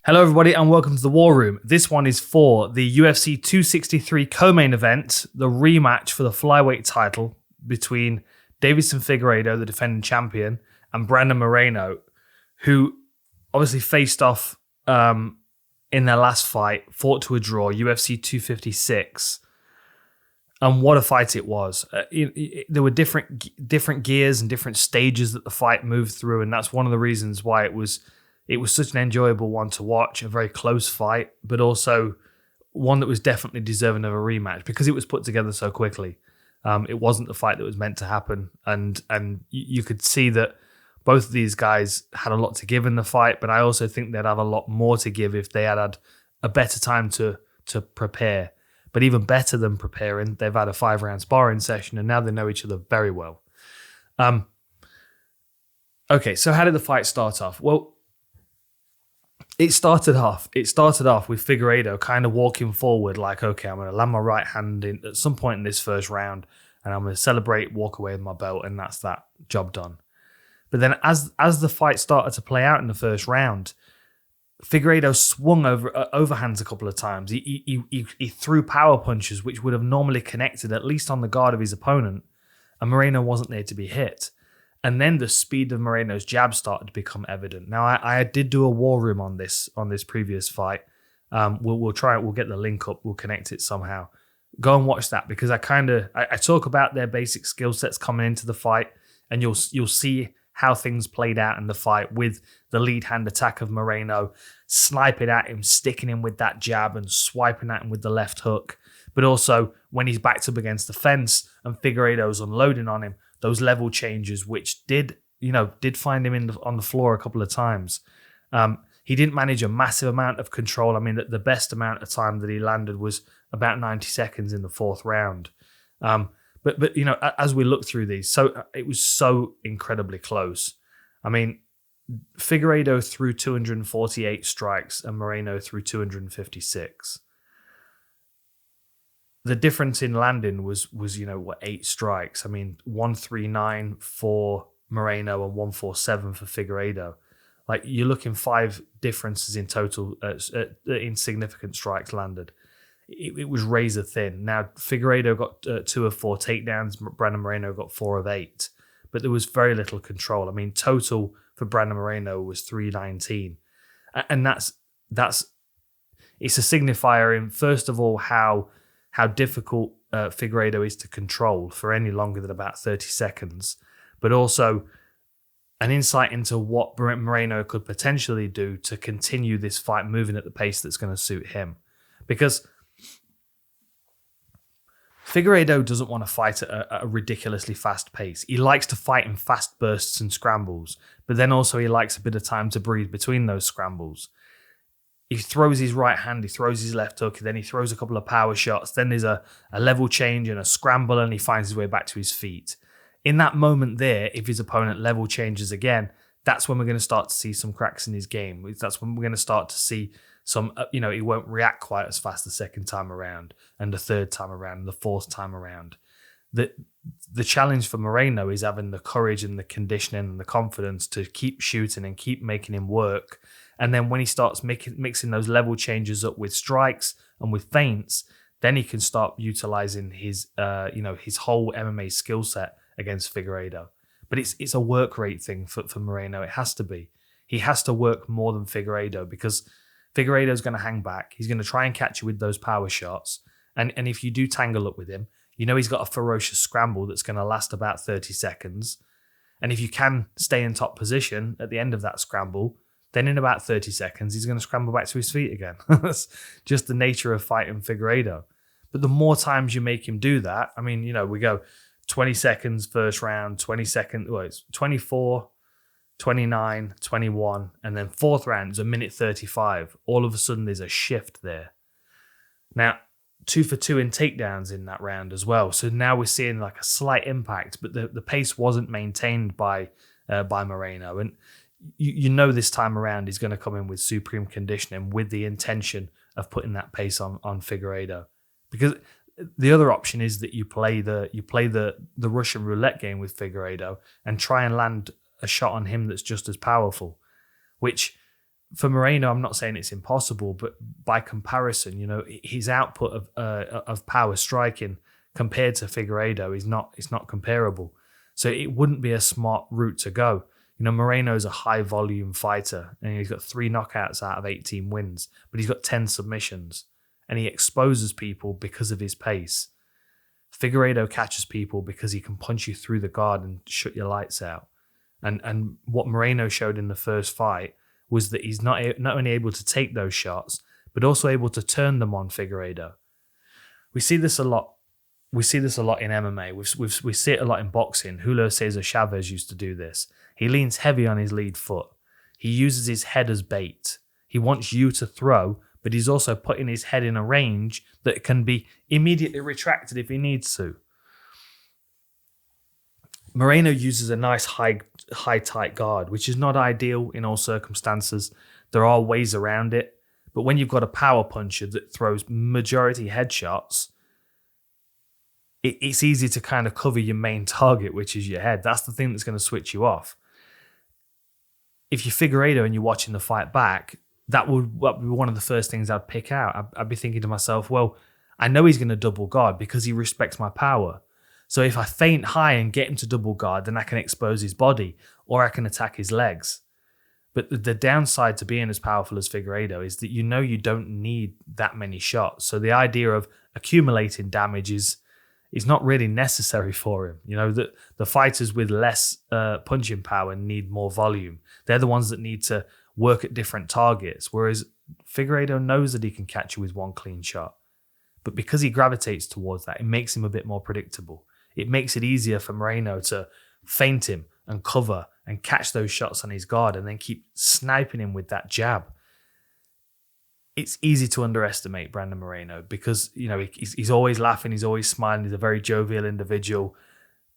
Hello, everybody, and welcome to the War Room. This one is for the UFC 263 co-main event, the rematch for the flyweight title between Deiveson Figueiredo, the defending champion, and Brandon Moreno, who obviously faced off in their last fight, fought to a draw, UFC 256. And what a fight it was. There were different gears and different stages that the fight moved through, and that's one of the reasons why it was such an enjoyable one to watch, a very close fight, but also one that was definitely deserving of a rematch because it was put together so quickly. It wasn't the fight that was meant to happen, and you could see that both of these guys had a lot to give in the fight, but I also think they'd have a lot more to give if they had a better time to prepare. But even better than preparing, they've had a 5-round sparring session, and now they know each other very well. Okay, so how did the fight start off? Well, It started off with Figueiredo kind of walking forward like, okay, I'm going to land my right hand in at some point in this first round and I'm going to celebrate, walk away with my belt, and that's that, job done. But then as the fight started to play out in the first round, Figueiredo swung overhands a couple of times. He threw power punches, which would have normally connected at least on the guard of his opponent, and Moreno wasn't there to be hit. And then the speed of Moreno's jab started to become evident. Now, I did do a war room on this previous fight. We'll try it. We'll get the link up. We'll connect it somehow. Go and watch that because I talk about their basic skill sets coming into the fight, and you'll see how things played out in the fight with the lead hand attack of Moreno, sniping at him, sticking him with that jab, and swiping at him with the left hook. But also when he's backed up against the fence and Figueiredo's unloading on him. Those level changes, which did find him on the floor a couple of times. He didn't manage a massive amount of control. I mean, the best amount of time that he landed was about 90 seconds in the fourth round. But as we look through these, so it was so incredibly close. I mean, Figueiredo threw 248 strikes and Moreno threw 256. The difference in landing was 8 strikes. I mean, 139 for Moreno and 147 for Figueiredo. Like, you're looking 5 differences in total in significant strikes landed. It was razor thin. Now, Figueiredo got 2 of 4 takedowns. Brandon Moreno got 4 of 8. But there was very little control. I mean, total for Brandon Moreno was 319. And it's a signifier in, first of all, how difficult Figueiredo is to control for any longer than about 30 seconds, but also an insight into what Moreno could potentially do to continue this fight moving at the pace that's going to suit him. Because Figueiredo doesn't want to fight at a ridiculously fast pace. He likes to fight in fast bursts and scrambles, but then also he likes a bit of time to breathe between those scrambles. He throws his right hand, he throws his left hook, then he throws a couple of power shots, then there's a level change and a scramble, and he finds his way back to his feet. In that moment there, if his opponent level changes again, that's when we're going to start to see some cracks in his game. That's when we're going to start to see some, he won't react quite as fast the second time around, and the third time around, and the fourth time around. The challenge for Moreno is having the courage and the conditioning and the confidence to keep shooting and keep making him work. And then when he starts mixing those level changes up with strikes and with feints, then he can start utilizing his whole MMA skill set against Figueiredo. But it's a work rate thing for Moreno. It has to be. He has to work more than Figueiredo because Figueiredo's going to hang back. He's going to try and catch you with those power shots. And if you do tangle up with him, he's got a ferocious scramble that's going to last about 30 seconds. And if you can stay in top position at the end of that scramble, then in about 30 seconds, he's going to scramble back to his feet again. That's just the nature of fighting Figueiredo. But the more times you make him do that, I mean, we go 20 seconds first round, 20 seconds, it's 24, 29, 21, and then fourth round is a minute 35. All of a sudden, there's a shift there. Now, 2 for 2 in takedowns in that round as well. So now we're seeing like a slight impact, but the pace wasn't maintained by Moreno. And this time around he's going to come in with supreme conditioning with the intention of putting that pace on Figueiredo. Because the other option is that you play the Russian roulette game with Figueiredo and try and land a shot on him that's just as powerful, which for Moreno, I'm not saying it's impossible, but by comparison, his output of power striking compared to Figueiredo is not comparable. So it wouldn't be a smart route to go. Moreno's a high volume fighter, and he's got 3 knockouts out of 18 wins, but he's got 10 submissions, and he exposes people because of his pace. Figueiredo catches people because he can punch you through the guard and shut your lights out. And what Moreno showed in the first fight was that he's not only able to take those shots, but also able to turn them on Figueiredo. We see this a lot. We see this a lot in MMA. We see it a lot in boxing. Julio Cesar Chavez used to do this. He leans heavy on his lead foot. He uses his head as bait. He wants you to throw, but he's also putting his head in a range that can be immediately retracted if he needs to. Moreno uses a nice high tight guard, which is not ideal in all circumstances. There are ways around it, but when you've got a power puncher that throws majority headshots, it's easy to kind of cover your main target, which is your head. That's the thing that's going to switch you off. If you're Figueiredo and you're watching the fight back, that would be one of the first things I'd pick out. I'd be thinking to myself, well, I know he's going to double guard because he respects my power. So if I feint high and get him to double guard, then I can expose his body or I can attack his legs. But the downside to being as powerful as Figueiredo is that you don't need that many shots. So the idea of accumulating damage is not really necessary for him. The fighters with less punching power need more volume. They're the ones that need to work at different targets, whereas Figueiredo knows that he can catch you with one clean shot. But because he gravitates towards that, it makes him a bit more predictable. It makes it easier for Moreno to feint him and cover and catch those shots on his guard and then keep sniping him with that jab. It's easy to underestimate Brandon Moreno because, he's always laughing, he's always smiling, he's a very jovial individual.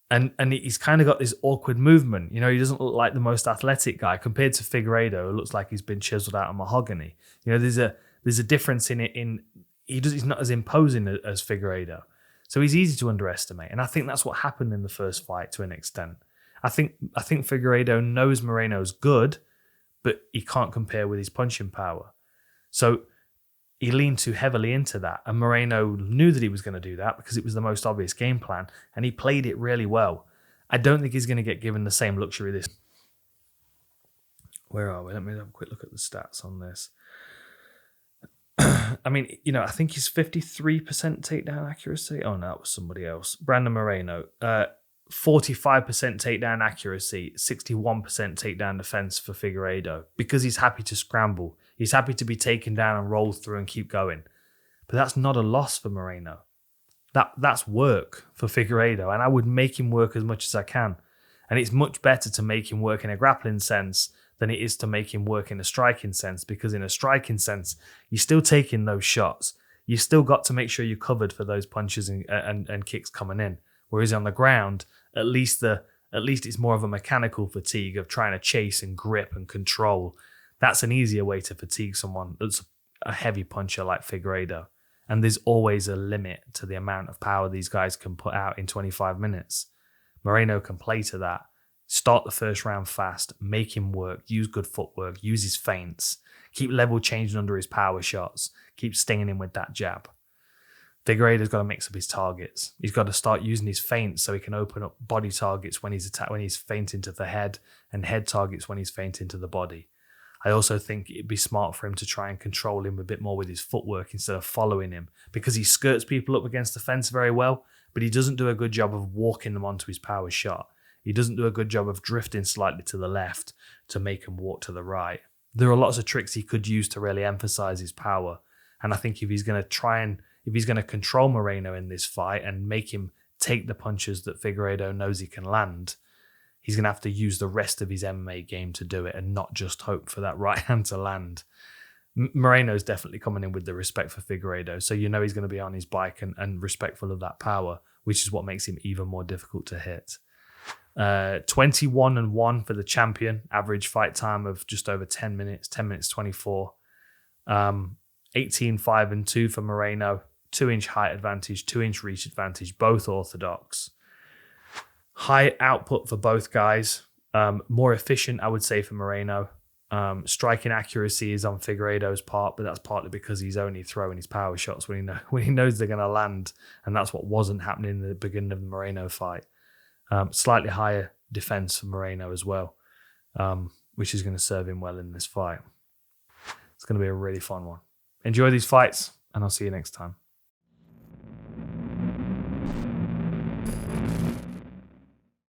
And he's kind of got this awkward movement. He doesn't look like the most athletic guy compared to Figueiredo. It looks like he's been chiseled out of mahogany. There's a difference in it. He's not as imposing as Figueiredo. So he's easy to underestimate. And I think that's what happened in the first fight to an extent. I think Figueiredo knows Moreno's good, but he can't compare with his punching power. So he leaned too heavily into that. And Moreno knew that he was going to do that because it was the most obvious game plan. And he played it really well. I don't think he's going to get given the same luxury this. Where are we? Let me have a quick look at the stats on this. I mean, I think he's 53% takedown accuracy. Oh, no, that was somebody else. Brandon Moreno, 45% takedown accuracy, 61% takedown defense for Figueiredo because he's happy to scramble. He's happy to be taken down and roll through and keep going. But that's not a loss for Moreno. That's work for Figueiredo, and I would make him work as much as I can. And it's much better to make him work in a grappling sense than it is to make him work in a striking sense, because in a striking sense, you're still taking those shots. You still got to make sure you're covered for those punches and kicks coming in. Whereas on the ground, at least it's more of a mechanical fatigue of trying to chase and grip and control. That's an easier way to fatigue someone that's a heavy puncher like Figueiredo. And there's always a limit to the amount of power these guys can put out in 25 minutes. Moreno can play to that. Start the first round fast, make him work, use good footwork, use his feints, keep level changing under his power shots, keep stinging him with that jab. Figueiredo's got to mix up his targets. He's got to start using his feints so he can open up body targets when he's feinting to the head, and head targets when he's feinting to the body. I also think it'd be smart for him to try and control him a bit more with his footwork instead of following him, because he skirts people up against the fence very well, but he doesn't do a good job of walking them onto his power shot. He doesn't do a good job of drifting slightly to the left to make him walk to the right. There are lots of tricks he could use to really emphasize his power. And I think if he's going to control Moreno in this fight and make him take the punches that Figueiredo knows he can land, he's going to have to use the rest of his MMA game to do it and not just hope for that right hand to land. Moreno's definitely coming in with the respect for Figueiredo, so he's going to be on his bike and respectful of that power, which is what makes him even more difficult to hit. 21-1 for the champion, average fight time of just over 10 minutes 24. 18-5-2 for Moreno, 2-inch height advantage, 2-inch reach advantage, both orthodox. High output for both guys, more efficient, I would say, for Moreno. Striking accuracy is on Figueiredo's part, but that's partly because he's only throwing his power shots when he knows they're going to land, and that's what wasn't happening in the beginning of the Moreno fight. Slightly higher defense for Moreno as well, which is going to serve him well in this fight. It's going to be a really fun one. Enjoy these fights, and I'll see you next time.